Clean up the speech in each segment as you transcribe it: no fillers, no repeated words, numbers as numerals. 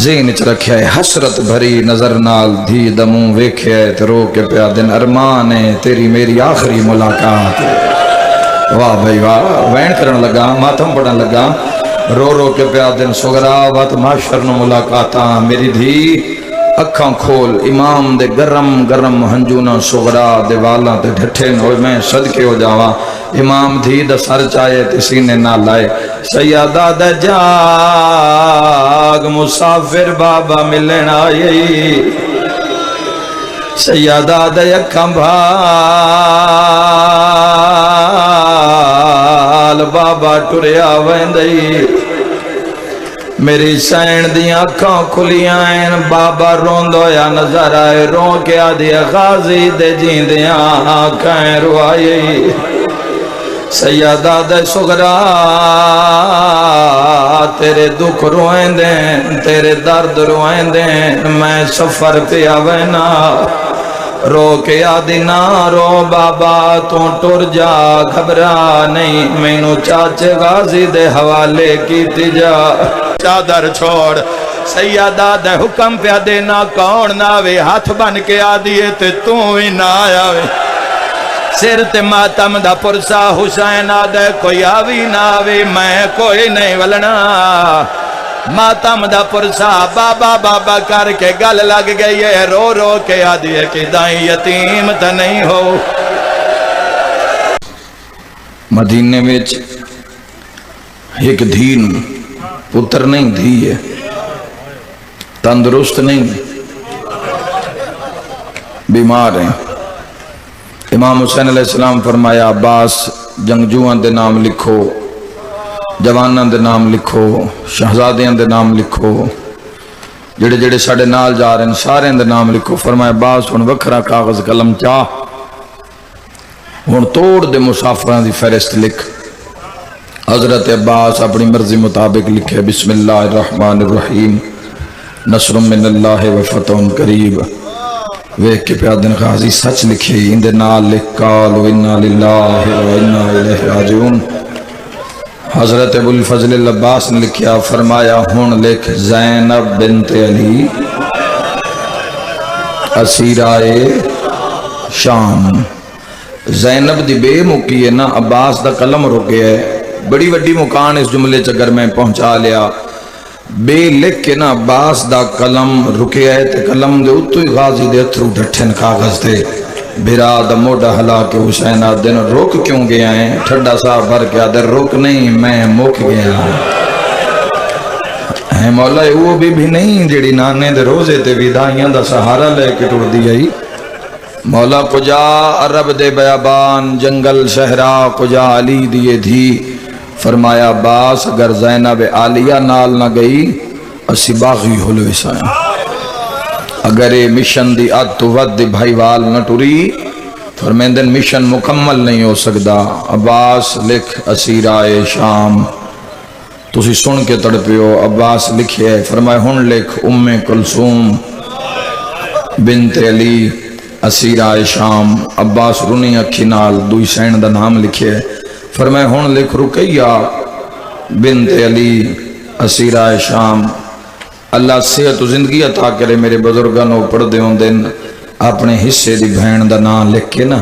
ذہن چ رکھیا ہے حسرت بھری نظر نال دھی دموں ویکھیا ہے تے رو کے پیا دن ارمان ہے تیری میری آخری ملاقات. واہ بھائی واہ. وین کرن لگا ماتم پڑھن لگا رو رو کے پیا دن سغرا وات معاشر نو ملاقاتاں میری دھی اکھاں کھول امام دے گرم گرم ہنجونا سغرا دے والاں تے ڈھٹھے ہوئے میں صدقے ہو جاواں. امام دھی دا سر چاہے تے سینے نہ لائے سیادہ دا جاگ مسافر بابا ملن آئی سیادہ دا اکھاں بھال بابا ٹریا ویندئی میری سین دیاں اکھاں کھلیاں ہیں بابا روندو یا نظر آئے رو کے آدھی غازی دے جیندیاں آنکھیں روائی سیادہ دے سغرا تیرے دکھ روئیں دیں تیرے درد روئیں دیں میں سفر پہ آوینا رو کے آدھی نہ رو بابا تو ٹر جا گھبرا نہیں مینو چاچے غازی دے حوالے کی تجا چادر چھوڑ سیادہ دے حکم پہ دینا کون ناوے ہاتھ بن کے آدھیے تے تو ہی نہ آوے سر تے ماتم دا پرسا حسین آدھے کوئی آوی نہ آوے میں کوئی نہیں ولنا ماتم دا پرسا بابا بابا کر کے گل لگ گئی ہے رو رو کے آدھیے کہ دائیں یتیم تا نہیں ہو. مدینے میں ایک دھین پتر نہیں دھی ہے تندرست نہیں بیمار ہیں. امام حسین علیہ السلام فرمایا عباس جنگجوان دے نام لکھو جوانان دے نام لکھو شہزادیاں دے نام لکھو جڑے جڑے ساڑے نال جا رہے ہیں سارے دے نام لکھو. فرمایا عباس ہن وکھرا کاغذ قلم چاہ ہن توڑ دے مسافران دی فہرست لکھ. حضرت عباس اپنی مرضی مطابق لکھے بسم اللہ الرحمن الرحیم نصر من اللہ و فتح قریب ویک کے پیادن غازی سچ لکھے اندے نال لکھ قالوا انا للہ و انا الیہ راجعون. حضرت ابو الفضل العباس نے لکھیا فرمایا ہون لکھ زینب بنت علی اسیرائے شام. زینب دی بے مکی ہے نا عباس دا قلم رکے ہے بڑی وڈی مکان اس جملے چگر میں پہنچا لیا بے لکھ کے نا عباس دا قلم رکے ہے تے قلم دے اتو ہی غازی دے اترو ڈھٹھن کاغذ دے بھرا دا موڑا حلا کے حسین آدھن روک کیوں گیا ہیں ٹھڑا صاحب بھر کے آدھر روک نہیں میں موک گیا ہے مولا وہ بھی نہیں جڑی نانے دے روزے تے ویدائیاں دا سہارا لے کے ٹوڑ دی گئی مولا کجا عرب دے بیابان جنگل شہرہ کجا علی دیے دھی. فرمایا عباس اگر زینب عالیہ نال نہ گئی اسی باغی ہلوے سائیں اگر یہ مشن دی آد تو ود دی بھائی وال نہ ٹوری فرمیندن مشن مکمل نہیں ہو سکتا. عباس لکھ اسیرائے شام تسی سن کے تڑپیو عباس لکھے فرمایا ہن لکھ ام کلثوم بنت علی اسیرائے شام. عباس رونی اکھی نال دوئی سین دا نام لکھے فرمایا ہون لکھ رقیہ بنت علی اسیرائے شام. اللہ صحت و زندگی عطا کرے میرے بزرگانوں پڑھ دیوں دن اپنے حصے دی بہن دا نام لکھ کے نا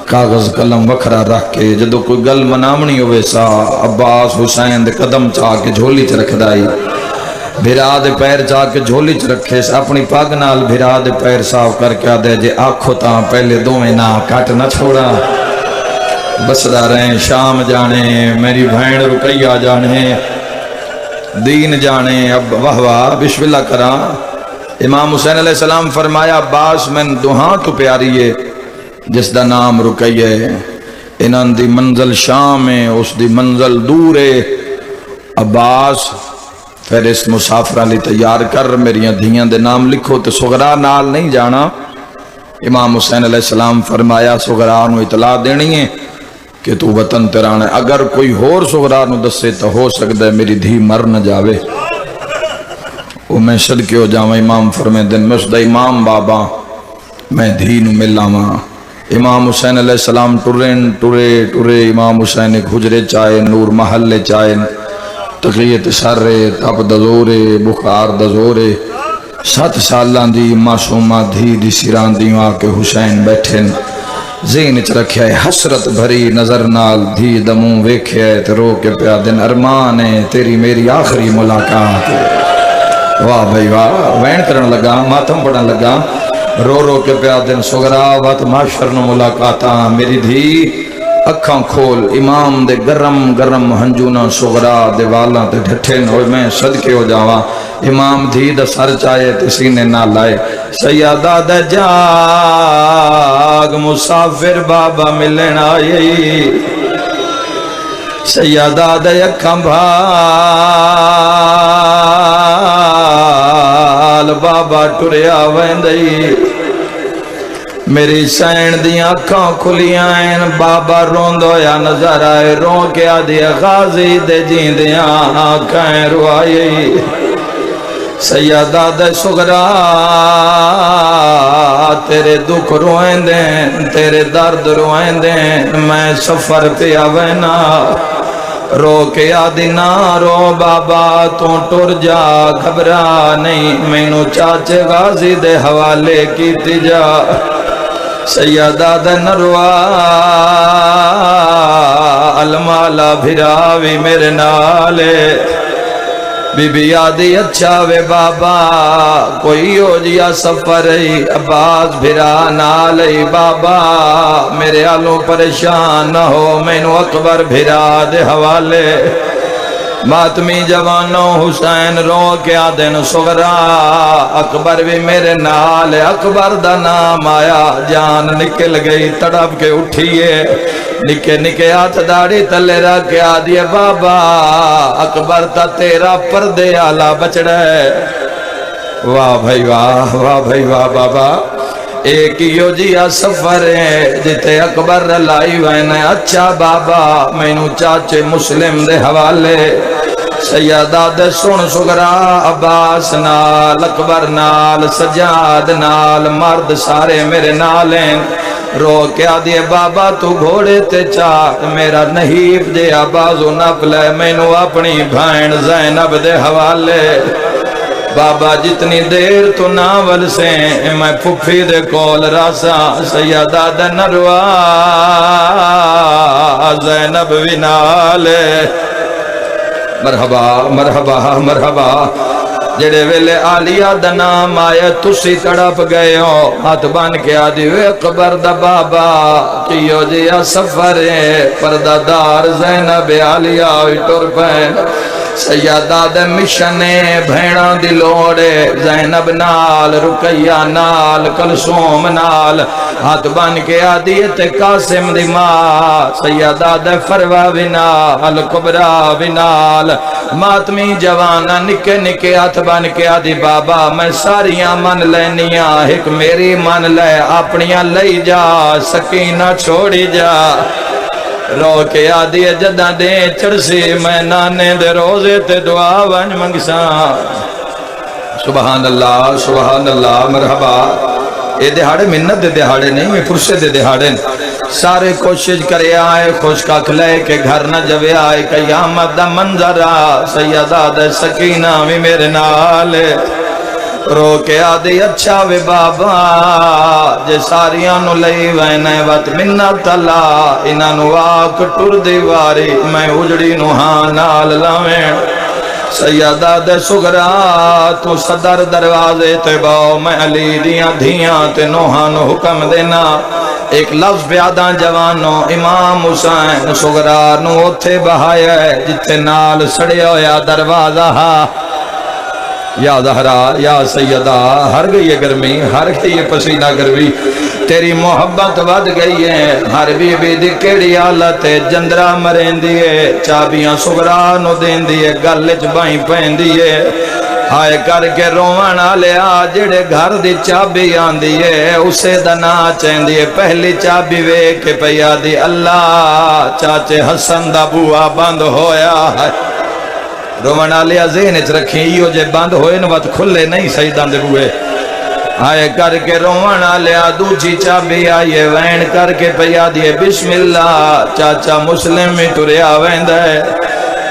کاغذ قلم وکھرا رکھ کے جدو کوئی گل منامنی ہوئے سا عباس حسین دے قدم چاہ کے جھولی چ رکھ دائی بھرا دے پیر چاہ کے جھولی چ رکھے اپنی پاگ نال بھرا دے پیر صاف کر کے آدھے جے آنکھو تاں پہلے دویں نہ کٹ نہ چھوڑا بسدہ رہیں شام جانے میری بہن رقیہ جانے دین جانے. اب واہ واہ بسم اللہ کرا. امام حسین علیہ السلام فرمایا عباس میں دوہاں تو پیاری ہے جس دا نام رقیہ ہے انہاں دی منزل شام ہے اس دی منزل دور ہے. عباس پھر اس مسافرہ لی تیار کر میریاں دھیاں دے نام لکھو تے سغرا نال نہیں جانا. امام حسین علیہ السلام فرمایا سغرا نو اطلاع دینی ہے کہ تو وطن تیرانا ہے اگر کوئی ہور سغرا نو دسے تو ہو سکتا ہے میری دھی مر نہ جاوے وہ میں صدقے ہو جاواں. امام فرمے دن میں اس دا امام بابا میں دھی نو ملاواں. امام حسین علیہ السلام ٹرے امام حسین ایک حجرے چاہے نور محلے چاہے تقیت شرے تپ دزورے بخار دزورے 7 سالاں دی معصومہ دھی دی سیران دیوں آکے حسین بیٹھن ذہن چ رکھیا ہے حسرت بھری نظر نال دھی دموں ویکھیا ہے تے رو کے پیا دن ارمان ہے تیری میری آخری ملاقات ہے۔ واہ بھائی واہ، وین کرن لگا ماتم پڑھن لگا رو رو کے پیا دن سغرا وات معاشر نو ملاقاتاں میری دھی اکھاں کھول امام دے گرم گرم ہنجونا سغرا دے والاں تے ڈھٹھن ہوئے میں صدقے ہو جاواں امام دھی دا سر چاہے تے سینے نہ لائے سیادہ دا جاگ مسافر بابا ملن آئی سیادہ دا اکھاں بھال بابا ٹریا ویندئی میری سین دیاں اکھاں کھلیاں ہیں بابا روندو یا نظر آئے رو کے آدھی غازی دے جیندیاں آنکھیں روائی سیادہ دے سغرا تیرے دکھ روئیں دیں تیرے درد روئیں دیں میں سفر پہ آوینا رو کے آدھی نہ رو بابا تو ٹر جا گھبرا نہیں مینو چاچے غازی دے حوالے کی تجا سیادہ دے نروا المالا بھراوی میرے نالے بی بی آدھی اچھا وے بابا کوئی ہو جیا سفر عباس بھرا نالے بابا میرے آلوں پریشان نہ ہو مینو اکبر بھرا دے حوالے ماتمی جوانوں حسین رو کے آدن سغرا اکبر بھی میرے نال اکبر دا نام آیا جان نکل گئی تڑپ کے اٹھئیے نکے نکے ہاتھ داڑی تلے رکھ کے آدھیے بابا اکبر تا تیرا پردے آلہ بچ رہے واہ بھائی واہ واہ بھائی واہ بابا ایک یو جیا سفر ہے جتے اکبر لائی وینے اچھا بابا مینو چاچے مسلم دے حوالے سیادہ دے سن سغرا عباس نال اکبر نال سجاد نال مرد سارے میرے نالیں رو کیا دیے بابا تو گھوڑے تے چاک میرا نحیف دے آبازو نپلے مینو اپنی بھائن زینب دے حوالے بابا جتنی دیر تو ناول سے میں پھپھی دے کول راسا سیادہ دے نروا زینب ونالے مرحبا مرحبا مرحبا جڑے ویلے آلیہ دا نام آئے تسی تڑپ گئے ہو ہاتھ بان کے آدھی وے اکبر دا بابا کیو جیا سفر ہے پردہ دار زینب آلیہ ہوئی ٹر پین سیادہ دے مشنے بھیڑاں دی لوڑے زینب نال رقیہ نال کلثوم نال ہاتھ بان کے آدھی تے قاسم دی ماں سیادہ دے فروا ونال کبرا ونال ماتمی جوانا نکے نکے ہاتھ بان کے آدھی بابا میں ساریاں من لینیاں ایک میری من لے اپنیاں لئی جا سکینہ چھوڑی جا رو کے آدھی جدہ دے چرسی میں نانے دے روزے تے دعا ونج منگساں سبحان اللہ مرحبا اے دہاڑے منت دے دہاڑے نہیں میں پرسے دے دہاڑے سارے کوشش کرے آئے خوش کا کھلے کے گھر نہ جوے آئے قیامت دا منظر آ سیدہ دے سکینہ بھی میرے نالے رو کے آدھی اچھا وے بابا جے ساریاں نو لئی وینے وط منت اللہ انہاں نو آک ٹر دیواری میں اجڑی نو ہاں نال لاویں سیدہ دے سغرا تو صدر دروازے تے باؤ میں علی دیاں دھیاں تے نوحاں نو حکم دینا ایک لفظ بیاداں جوانوں امام حسین سغرا نو اتھے بہایا ہے جتے نال سڑے ہویا دروازہ یا زہرا یا سیدہ ہر گئی ہے گرمی ہر گئی ہے پسینہ گرمی تیری محبت ود گئی ہے ہر بی بی دی کیڑی حالت ہے جندرہ مرین دیئے چابیاں سغرا نو دین دیئے گلچ بائیں پہن دیئے آئے کر کے روان آلے جڑے گھر دی چابی آن دیئے اسے دنا چین دیئے پہلی چابی وے کے پیا دی اللہ چاچے حسن دا بوا بند ہویا ہے روان آلے ذہن اچ رکھیں یہ جے بند ہوئے نوات کھلے نہیں سیدان دے بوئے آئے کر کے روان آلے دوچی چابی آئیے وین کر کے پیا دیئے بسم اللہ چاچا مسلم میں تریا وین دے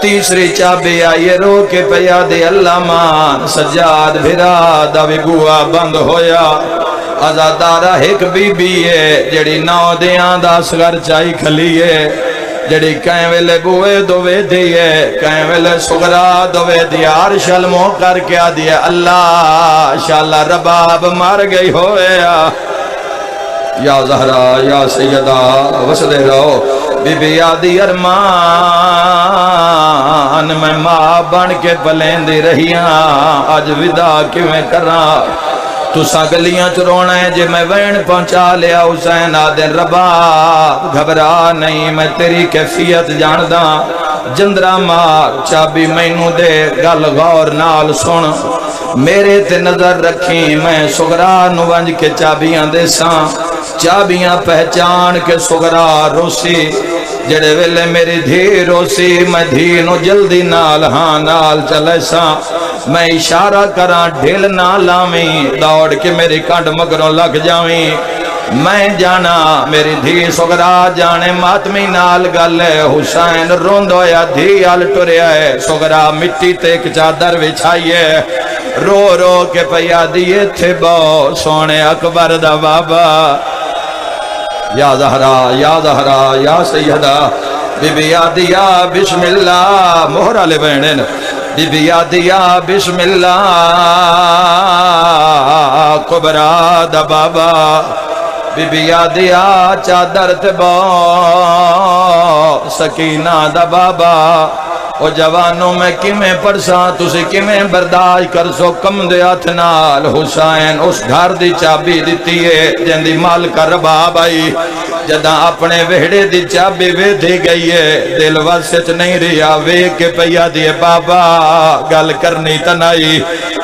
تیسری چابی آئیے رو کے پیا دے اللہ مان سجاد بھرا دا بھی بوا بند ہویا ازادارہ ایک بی بی ہے جڑی نو دیاں دا سگر چائی کھلیے جڑی کہیں ویلے بوئے دوے دیئے کہیں ویلے سغرا دوے دیئے عرش علموں کر کیا دیئے اللہ شاءاللہ رباب مار گئی ہوئے یا زہرا یا سیدہ وسدے رہو بی بی آدھی ارمان میں ماں بن کے پلین دی رہیاں آج ودا کیویں کراں تو ساگلیاں چرونا ہے جے میں وین پہنچا لیا حسین آدھن رباب گھبرا نہیں میں تیری کیفیت جاندہ جندرہ مار چابی مینو دے گل غور نال سن میرے تے نظر رکھیں میں سغرا نوانج کے چابیاں دے ساں چابیاں پہچان کے سغرا روسی جڑے ویلے میری دھی روسی میں دھی نو جلدی نال ہاں نال چلے ساں میں اشارہ کراں ڈھیل نہ لاویں دوڑ کے میری کانڈ مگروں لگ جاویں میں جانا میری دھی سغرا جانے ماتمی نال گلے حسین روندو یا دھی آل ٹریا ہے سغرا مٹی تیک چادر وچھائیے رو رو کے پیا دیئے تھے بو سونے اکبر دا بابا یا زہرا یا سیدہ بی بی آدیا بسم اللہ مہرہ لے بینن بی بی آدیا بسم اللہ کبرا دا بابا بی بی آدیا چادر تبا سکینہ دا بابا او جوانوں میں کمیں پرساں تُسی کمیں برداشت کر سو کم دے اتنال حسین اس گھر دی چابی دیتی ہے جن دی مال کا رباب آئی جداں اپنے وہڑے دی چابی وے دی گئی ہے دل واسچ نہیں ریا وے کے پیا دیے بابا گل کرنی تنائی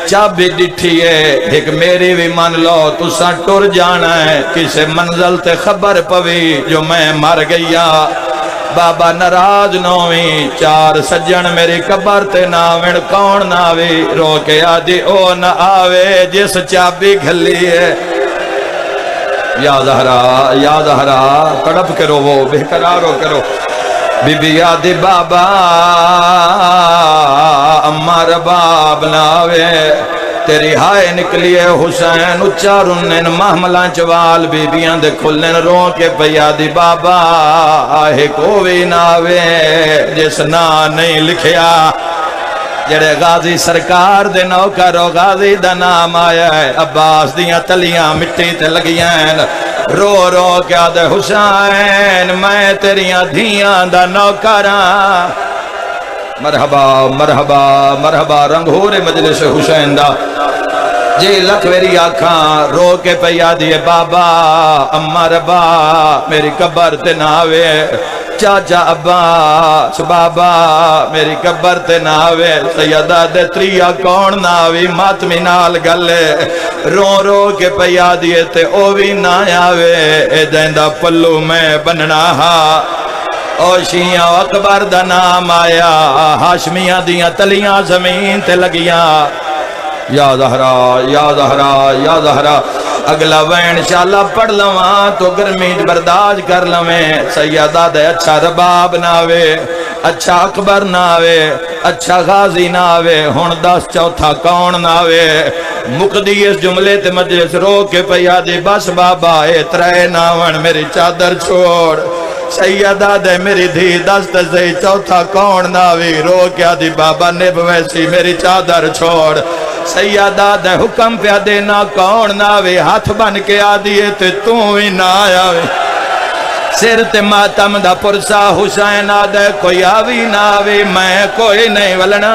چابی ڈٹھی ہے ایک میری بھی من لو تُساں ٹر جانا ہے کسے منزل تے خبر پوی جو میں مر گیا بابا نراج نویں چار سجن میری قبر تے ناوین کون ناوی رو کے آدھی او نہ آوے جس چابی گھلی ہے یا زہرا تڑپ کرو وہ بے قرارو کرو بی بی آدھی بابا اماں رباب ناوے تیری ہائے نکلیے حسین اچارنن محملان چوال بی بیاں دے کھلن رو کے پیا دی بابا آہے کوئی ناوے جس نا نہیں لکھیا جڑے غازی سرکار دے نوکرو غازی دا نام آیا ہے عباس دیاں تلیاں مٹی تے لگیاں رو رو کیا دے حسین میں تیریاں دھیاں دا نوکراں مرحبا مرحبا مرحبا رنگھور مجلس حسین دا جی لکھ میری آنکھاں رو کے پیا دیے بابا اماں ربا میری قبر تے ناوے چاچا عباس بابا میری قبر تے ناوے سیدہ دے تریا کون ناوی ماتمی نال گلے رو رو کے پیا دیے تے او بھی نہ آوے اے جیندہ پلو میں بننا ہا او شیعہ اکبر دا نام آیا ہاشمیاں دیاں تلیاں زمین تے لگیاں یا زہرا اگلا وین شاءاللہ پڑھ لواں تو گرمی برداشت کر لویں سیدہ دے اچھا رباب ناوے اچھا اکبر ناوے اچھا غازی ناوے ہون دس چوتھا کون ناوے مقدی اس جملے تے مجلس رو کے پیا دی بس بابا اے ترے ناون میری چادر چھوڑ سیدہ دے میری دھی دست سے چوتھا کون ناوی رو کیا دی بابا نب ویسی میری چادر چھوڑ سیدہ دے حکم پہ دینا کون ناوی ہاتھ بن کے آدیے تے تو ہی نہ آوی سر تے ماتم دا پرسا حسین آدھے کوئی آوی ناوی میں کوئی نہیں ولنا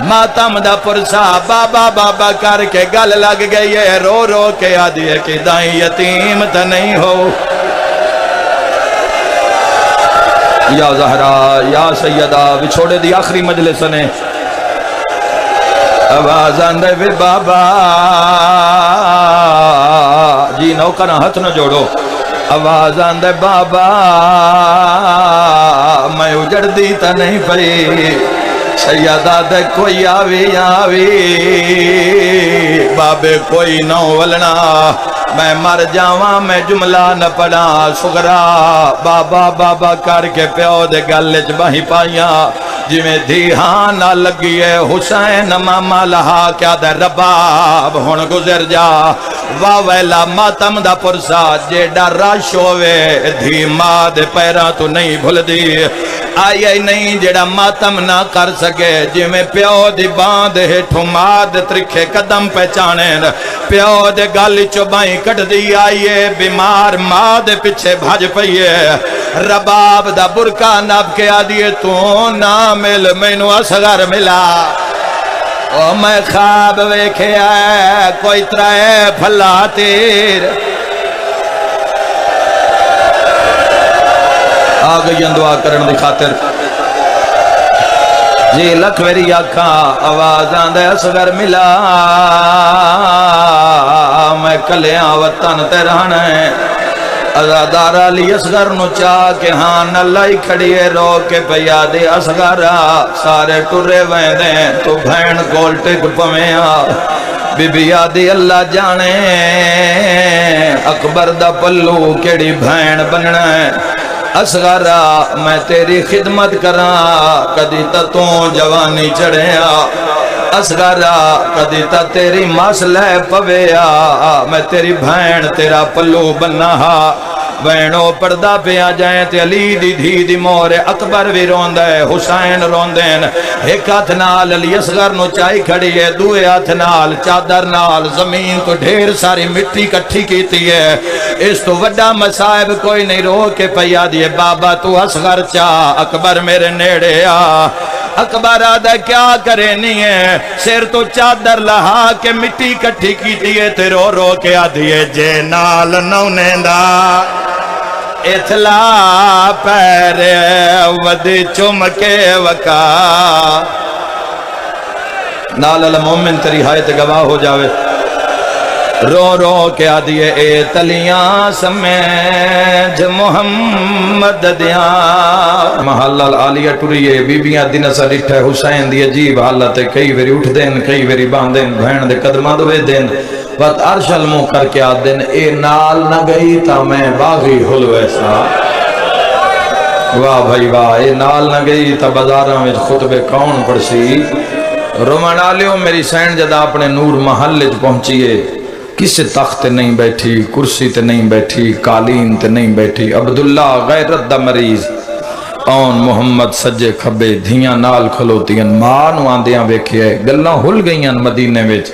ماتم دا پرسا بابا بابا کر کے گل لگ گئی ہے رو رو کے آدیے کہ دائیں یتیم تا نہیں ہو یا زہرا یا سیدہ بچھوڑے دی آخری مجلس نے آواز آندے وی بابا جی نوکرہ ہاتھ نہ جوڑو آواز آندے بابا میں اجڑ دیتا نہیں پئی سیدہ دے کوئی آوی بابے کوئی نو ولنا میں مر جاواں میں جملہ نہ پڑھا سغرا بابا بابا کر کے پیو دے گل وچ باہیں پائیاں جویں دھی ہاں نہ لگی ہے حسین ماما لہا کیا دے رباب ہن گزر جا واہ ویلا ماتم دا پرسا جیڑا رش ہووے دھی ماں دے پیراں تو نہیں بھل دی آئی آئی نہیں جیڑا ماتم نہ کر سکے جی میں پیو دی باندھ ہیٹھوں ماں دے ترکھے قدم پہچانے پیو دے گالی چوبائیں کٹ دی آئیے بیمار ماں دے پچھے بھاج پئیے رباب دا برکا ناب کے آدیے تو نہ مل مینو اصغر ملا او میں خواب ویکھے آئے کوئی ترائے پھلا تیر آگئی دعا کرن دی خاطر جی لکھ ویری آکھاں آوازاں دے اصغر ملا میں کلیاں وطن تے رہنے ازادار علی اصغر نو چاہ کے ہاں نلائی کھڑیے رو کے پیا دے اصغرہ سارے ٹرے ویندیں تو بھین کول ٹک پویاں بی بی آدھی اللہ جانے اکبر دا پلو کیڑی بھین بننا ہے اصغرہ میں تیری خدمت کراں کدی تا تو جوانی چڑھیا اصغرہ کدی تا تیری مسئلہ پویا میں تیری بھین تیرا پلو بننا بینو پردہ پہ آ جائیں تے علی دی دھی دی مورے اکبر بھی روندہ ہے حسین روندین ایک ہاتھ نال علی اصغر نو چائی کھڑی ہے دوئے ہاتھ نال چادر نال زمین تو ڈھیر ساری مٹی کٹھی کیتی ہے اس تو وڈا مسائب کوئی نہیں رو کے پیا دیے بابا تو اصغر چاہ اکبر میرے نیڑے آ اکبر آدھا کیا کرے نہیں ہے سیر تو چادر لہا کے مٹی کٹھی کیتی ہے تے رو رو کے آدھیے جے نال نونیندہ اطلاع پیر ودی چمکے وکا نال المومن تری حایت گواہ ہو جاوے رو رو کے آدھیے اے تلیاں سمیج محمد دیاں محلہ العالیہ ٹوریے بیبیاں دن سا ڈٹھے حسین دی عجیب حالت ہے کئی ویری اٹھ دین کئی ویری باندین بھین دے قدمہ دوے دین وقت عرش المو کر کے آدھن اے نال نہ گئی تا میں باغی حلوے سا واہ بھائی واہ اے نال نہ گئی تا بازاراں میں خطبے کون پڑسی رومانالیوں میری سین جدہ اپنے نور محل پہنچیے کسی تخت نہیں بیٹھی کرسی تے نہیں بیٹھی قالین تے نہیں بیٹھی عبداللہ غیرت دا مریض اون محمد سجے کھبے دھیاں نال کھلوتیاں ماں نو آندیاں ویکھے گلاں ہل گئیاں مدینے وچ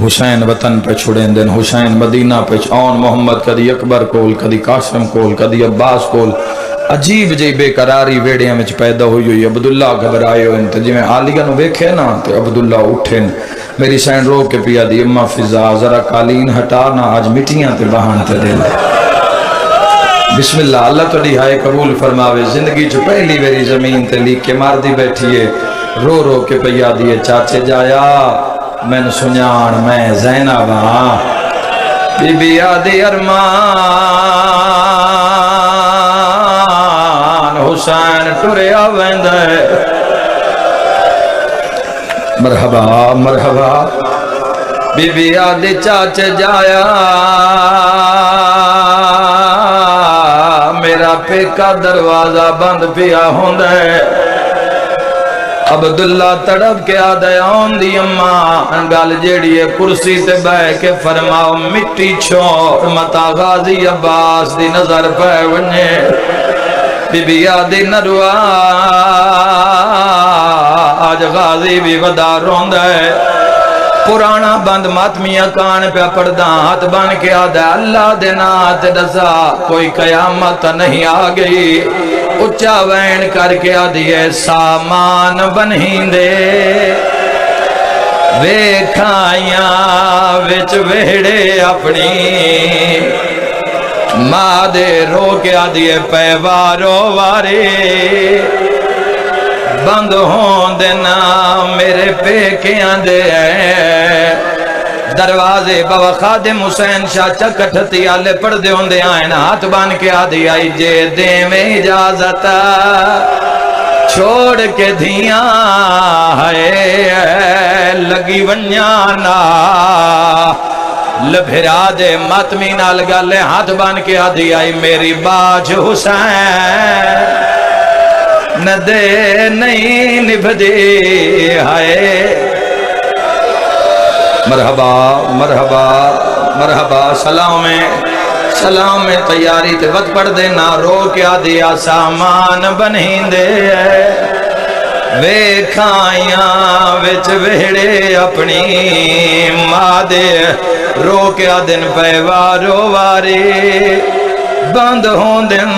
حسین وطن پہ چھوڑیں دن حسین مدینہ پہ اون محمد کدی اکبر کول کدی قاسم کول کدی عباس کول عجیب جی بے قراری ویڑیاں میں پیدا ہوئی ہوئی عبداللہ گھبرائے ہوئے انتے جی میں آلیہ نو بیکھے نا تو عبداللہ اٹھیں میری سین رو کے پیا دی اممہ فضا ذرا قالین ہٹانا آج مٹیاں تے بہان تے دے بسم اللہ اللہ تو ہائے قبول فرماوے زندگی جو پہلی ویری زمین تے لیک کے مار دی بیٹھیے رو رو کے پیا دیے چاچے جایا میں نے سنیان میں زینب ہاں بی بی آدھی ارمان حسین ٹریا ویندے مرحبا مرحبا بی بی آدھی چاچے جایا میرا پیکا دروازہ بند پیا ہوندے عبداللہ تڑپ کے آدھے آن دی اممہ گل جیڑیے کرسی تے بے کے فرماؤ مٹی چھوڑ متا غازی عباس دی نظر پہ ونجے بی بی آدھی نروا آج غازی بھی ودا روند ہے پرانا بند ماتمیاں کان پہ پردہ ہاتھ بان کے آدھے اللہ دینات دسا کوئی قیامت نہیں آگئی اچھا وین کر کے آدھیے سامان بنہیں دے ویکھائیاں وچ ویڑے اپنی ماں دے رو کے آدھیے پیوارو وارے بند ہون دینا میرے پیکیاں دے دروازے بابا خادم حسین شاہ چکٹھتی آلے پردے ہوندے آئین ہاتھ بان کے آدھی آئی جے دے میں اجازت چھوڑ کے دھیاں ہے لگی ونیانا لبھرا دے ماتمی نال گالے ہاتھ بان کے آدھی آئی میری باج حسین نہ دے نہیں نبھدی ہائے مرحبا مرحبا مرحبا سلام میں تیاری تے وقت پڑھ دینا رو کیا دیا سامان بنہیں دے وے کھائیاں وچ ویڑے اپنی ماں دے رو کیا دن پہ وارو واری بند ہوں دن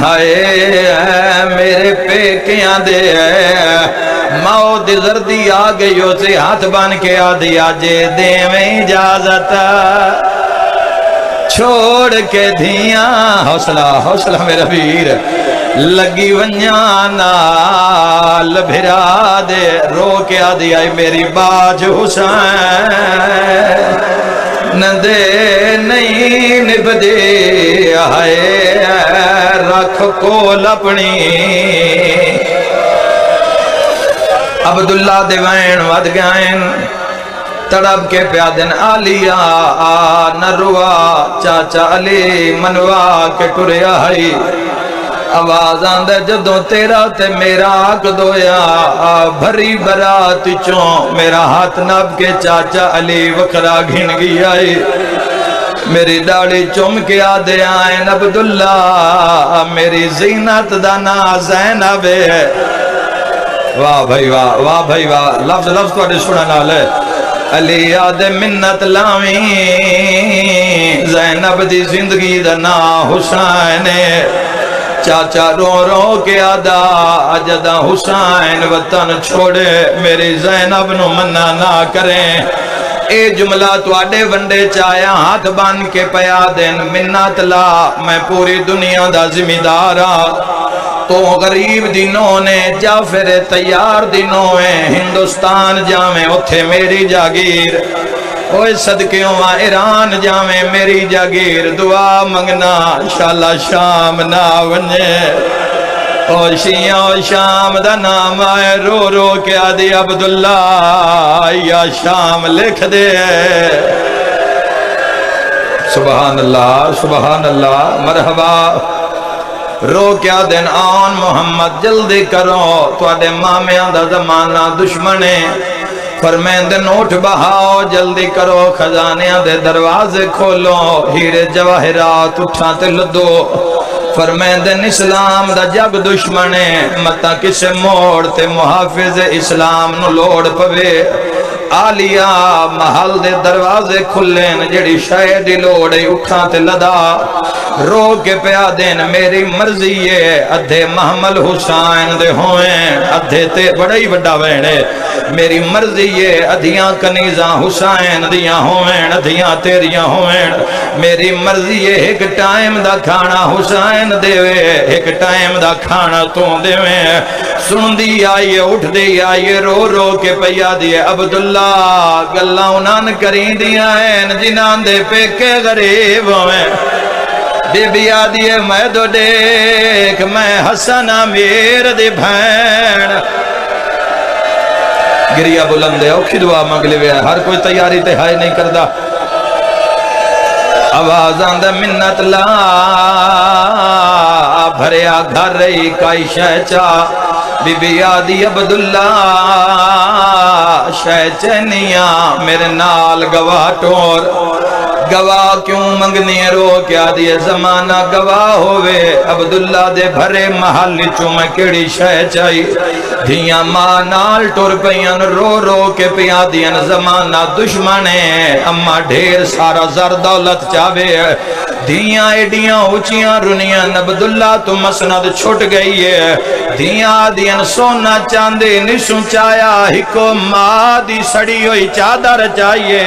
ہائے میرے پیکیاں دے ماؤ دی زردی آگئیو سے ہاتھ بان کے آدھیا جے دے میں اجازت چھوڑ کے دھیاں حوصلہ میرا ویر لگی ونیانا لبھرا دے رو کے آدھی آئی میری باج حسین نہ دے نہیں نبدے آئے رکھ کول اپنی عبداللہ دیوین ود گائن تڑب کے پیادن آلیا نروا چاچا علی منوا کے ٹریا ہائی آواز آندے جدوں تیرا تے میرا آگ دویا بھری برات چوں میرا ہاتھ نب کے چاچا علی وکرا گھن گئی آئی میری ڈاڑی چوم کے آدھے آئین عبداللہ میری زینت دانا زینب ہے واہ بھائی واہ لفظ تو اڈے سنا نالے علی آد منت لاویں زینب دی زندگی دنا حسین چاچا رو رو کے آدھا اجدہ حسین وطن چھوڑے میری زینب نو منع نہ کریں اے جملہ تو آڈے ونڈے چایا ہاتھ بان کے پیا دن منت لا میں پوری دنیا دا ذمہ دارا تو غریب دنوں نے جعفر تیار دنوں ہیں ہندوستان جامیں اتھے میری جاگیر اوہ صدقیوں وہاں ایران جامیں میری جاگیر دعا منگنا انشاءاللہ شام نہ ونجے اوہ شیعہ شام دا نام آئے رو رو کے آدھی عبداللہ یا شام لکھ دے سبحان اللہ مرحبا رو کیا دن آن محمد جلدی کرو تو اڈے مامیاں دا زمانہ دشمنے فرمین دن اٹھ بہاؤ جلدی کرو خزانیاں دے دروازے کھولو ہیرے جواہرات اٹھا تے لدو فرمین دن اسلام دا جگ دشمنے متا کسے موڑ تے محافظ اسلام نو لوڑ پوے آلیا محل دے دروازے کھلین جڑی شاید لوڑے اٹھا تے لدا رو کے پیا دین میری مرضی ہے ادھے محمل حسین دے ہوئیں ادھے تے بڑا ہی بڑا وینے میری مرضی ہے ادھیاں کنیزاں حسین دیاں ہوئیں ادھیاں تیریاں ہوئیں میری مرضی ہے ایک ٹائم دا کھانا حسین دے وے ایک ٹائم دا کھانا تو دے وے سن دی آئیے اٹھ دی آئیے رو رو کے پیا دیے عبداللہ گلہ انان کریں دیا ہیں جنان دے پہ کے غریب ہوئیں بی بی آدھیے میں دو دیکھ میں حسن امیر دی بھین گریہ بلندے اوکھی دعا مانگلے ہوئے ہر کوئی تیاری تہائی نہیں کردہ آوازاں دے منت لا بھریا گھر رہی کائی شہچا بی بی آدھی عبداللہ شہچنیاں میرے نال گواہ ٹور گواہ کیوں منگنی رو کیا دیے زمانہ گواہ ہوئے عبداللہ دے بھرے محل چوں میں کیڑی شہ چاہی دھیاں ماں نال ٹور پیان رو رو کے پیا دیاں زمانہ دشمنے اما ڈھیر سارا زر دولت چاہوے دھیاں ایڈیاں اچیاں رنیاں عبداللہ تو مسند چھوٹ گئی ہے دھیاں دیاں سونا چاندے نسوں چایا ہکو ماں دی سڑی ہوئی چادر چاہیے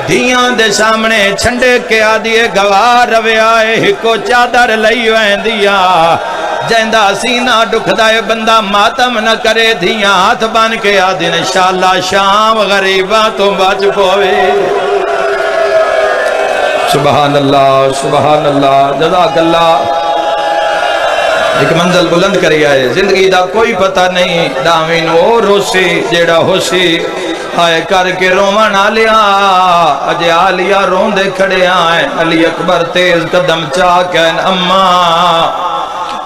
دھیاں دے سامنے چھنڈے کے آدھیے گواہ روے آئے ہکو چادر لئی ہوئیں دیا جہندہ سینہ دکھ دائے بندہ ماتم نہ کرے دھیاں ہاتھ بان کے آدھین انشاءاللہ شام غریباں تو بچ پوے سبحان اللہ جزاک اللہ ایک منزل بلند کری آئے زندگی دا کوئی پتہ نہیں دامین اور ہو سی جیڑا ہو سی ہائے کر کے رومن آلیا اجے آلیا رون دے کھڑے آئے علی اکبر تیز قدم چاہ کہن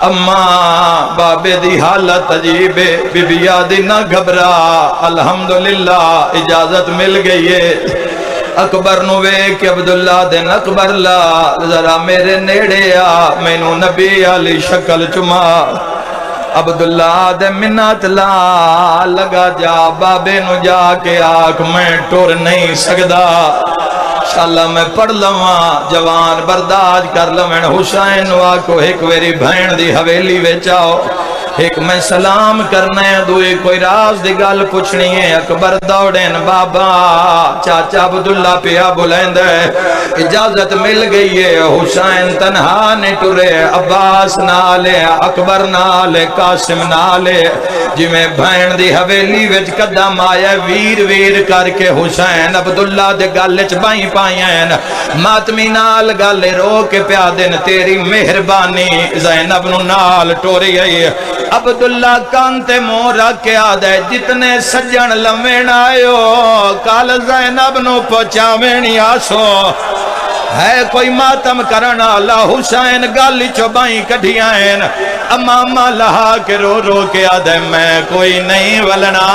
اماں بابے دی حالت عجیب ہے بی بی آدھی نہ گھبرا الحمدللہ اجازت مل گئی ہے اکبر نوے کہ عبداللہ دن اکبر لا ذرا میرے نیڑے آ مینوں نبی علی شکل چما عبداللہ دے منت لا لگا جا بابے نو جا کے آکھ میں ٹور نہیں سکدا انشاءاللہ میں پڑھ لواں جوان برداشت کر لویں حسین واکو ایک ویری بھین دی حویلی وچاؤ ایک میں سلام کرنے دوئی کوئی راز دی گل پوچھنی ہے اکبر دوڑین بابا چاچا عبداللہ پیا بلند ہے اجازت مل گئی ہے حسین تنہا نہیں ٹرے عباس نالے اکبر نالے قاسم نالے جی میں بھین دی حویلی وچ قدم آیا ویر ویر کر کے حسین عبداللہ دے گلچ بائیں پائیں ماتمی نال گل رو کے پیادن تیری مہربانی زینب نو نال ٹوری آئی عبداللہ کانتے مورا کے آدھے جتنے سجن لمین آئیو کال زینب نو پہنچاوینی آسو ہے کوئی ماتم کرنا اللہ حسین گالی چوبائیں کڑھیائیں امامہ لہا کے رو رو کے آدھے میں کوئی نہیں ولنا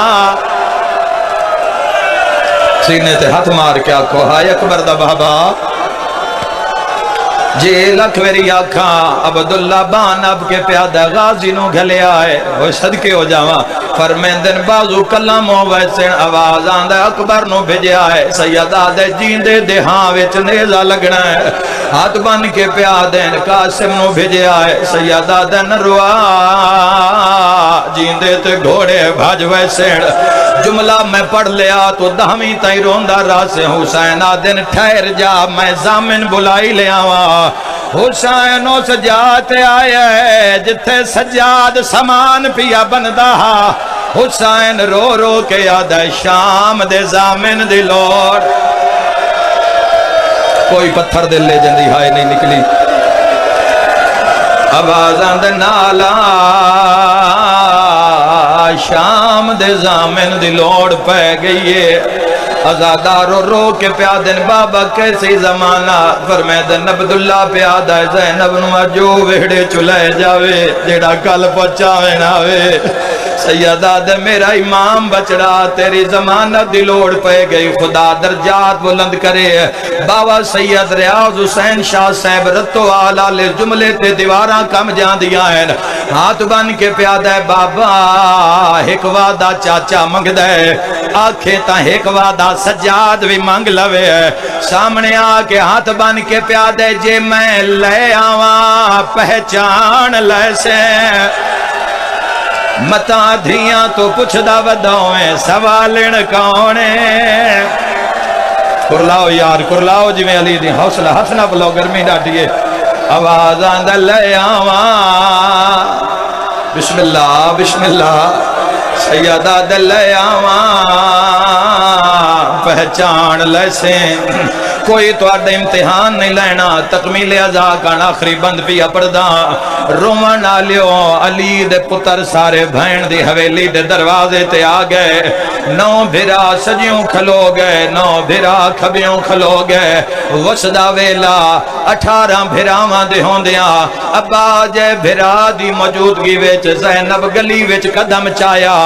سینے تے ہاتھ مار کے آکھو ہائے اکبر دا بابا جی لکھ ویری آکھاں عبداللہ بان اب کے پیادہ غازی نو گھلے آئے وہ صدقے ہو جاواں فرمیندن بازو کلام ہو ویسے آواز آندہ اکبر نو بھیجے آئے سیدہ دے جیندے دے ہاں ویچ نیزہ لگنا ہے ہاتھ بن کے پیادین قاسم نو بھیجے آئے سیدہ دے نروا جیندے تے گھوڑے بھاج ویسے جملہ میں پڑھ لیا تو دہمی تائی روندہ راسے حسین آدن ٹھہر جا میں زامن بلائی لے آواں حسین و سجاد آیا ہے جتھے سجاد سامان پیا بندہ حسین رو رو کے یاد ہے شام دے زامن دی لوڑ کوئی پتھر دل لے جندی ہائے نہیں نکلی آوازاں دے نالا شام دے زامن دی لوڑ پہ گئی ہے ازادار رو رو کے پیادن بابا کیسی زمانہ فرمیدن عبداللہ پیادہ زینب نما جو ویڑے چلائے جاوے جیڑا کل پچاوے ناوے سیدہ دے میرا امام بچڑا تیری زمانہ دلوڑ پہ گئی خدا درجات بلند کرے بابا سید ریاض حسین شاہ صاحب رتو آلہ لے جملے تے دیواراں کم جان دیا ہے ہاتھ بن کے پیادہ بابا ایک وعدہ چاچا منگ دے آنکھیں تا ایک وعدہ سجاد بھی مانگ لوے سامنے آکے ہاتھ بن کے پیادے جے میں لے آواں پہچان لے سے متا دھیاں تو پوچھ دا وداؤں سوالن کونے کرلاؤ یار کرلاؤ جی میں علی دی حوصلہ حسنہ بلو گرمی ڈاٹیے آوازاں دا لے آواں بسم اللہ سیدہ دل آواں پہچان لسیں کوئی تو آڈا امتحان نہیں لینا تکمیل ازا کان آخری بند پیا پردہ رومن آلیو علی دے پتر سارے بھین دی حویلی دے دروازے تے آگئے 9 بھرا سجیوں کھلو گئے 9 بھرا کھبیوں کھلو گئے وسدہ ویلا 18 بھراواں دے ہوندیاں ابا جے بھرا دی موجودگی ویچ زینب گلی ویچ قدم چایا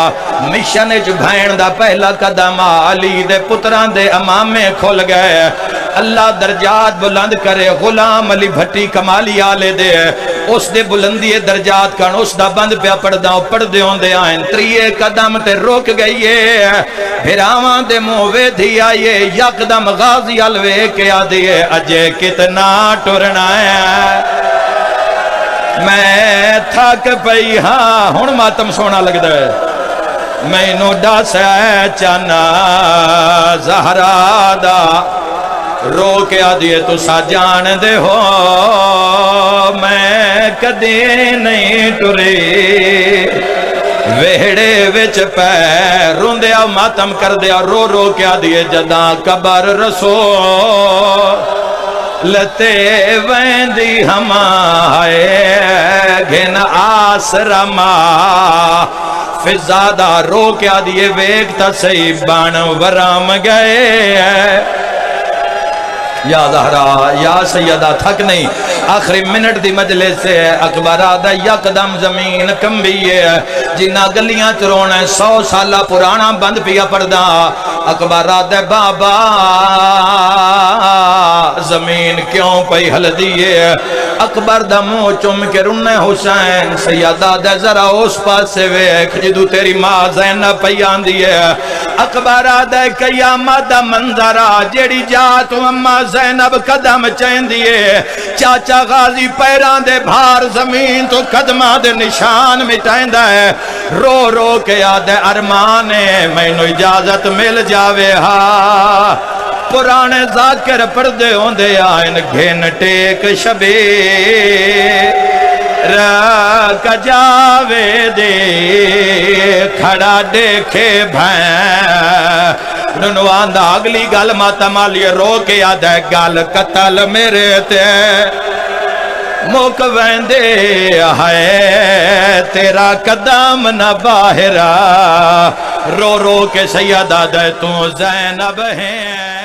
مشن اچ بھین دا پہلا قدم علی دے پتران دے امامے کھول گئے اللہ درجات بلند کرے غلام علی بھٹی کمالی آلے دے اس دے بلندی درجات کان اس دا بند پہ پڑھ دے ہوں دے آئیں 3 قدم تے روک گئیے بھراواں دے مووے دھی آئیے یقدم غازی علوے کے آدھیے اجے کتنا ٹرنا ہے میں تھک پئی ہاں ہون ماتم سونا لگ دے میں نو ڈاس ہے چانا زہرا دا رو کے آدھیے تو سا جان دے ہو میں کدی نہیں ٹری ویڑے وچ پہ روندیا ماتم کر دیا رو رو کے آدھیے جداں قبر رسو لتے ویندی ہمائے گھن آسرما فزادہ رو کے آدھیے ویک تا سی بان ورام گئے یا زہرا یا سیدہ تھک نہیں آخری منٹ دی مجلس سے اکبر آدھا یکدم زمین کمبی ہے جنہ گلیاں چرونا 100 سالہ پرانا بند پیا پردہ اکبر آدھا بابا زمین کیوں پئی ہل دیئے اکبر دا منہ چم کے رنے حسین سیدہ دے ذرا اس پاس سے ویکھ جدو تیری ماں زینب پئی آندی ہے اکبر آدھے قیامت دا منظرہ جیڑی جا تو اماں زینب قدم چین دیئے چاچا غازی پیران دے بھار زمین تو قدمہ دے نشان مٹائن ہے رو رو کے آدھے ارمانے میں نو اجازت مل جاوے ہاں پرانے ذاکر پردے ہوندے آئین گھن ٹیک شبے رک جاوے دے کھڑا دیکھے بھین ننوان دا اگلی گل ماتمالی رو کے آدھے گل قتل میرے تے موک ویندے ہے تیرا قدم نہ باہرہ رو رو کے سیدہ دے تو زینب ہیں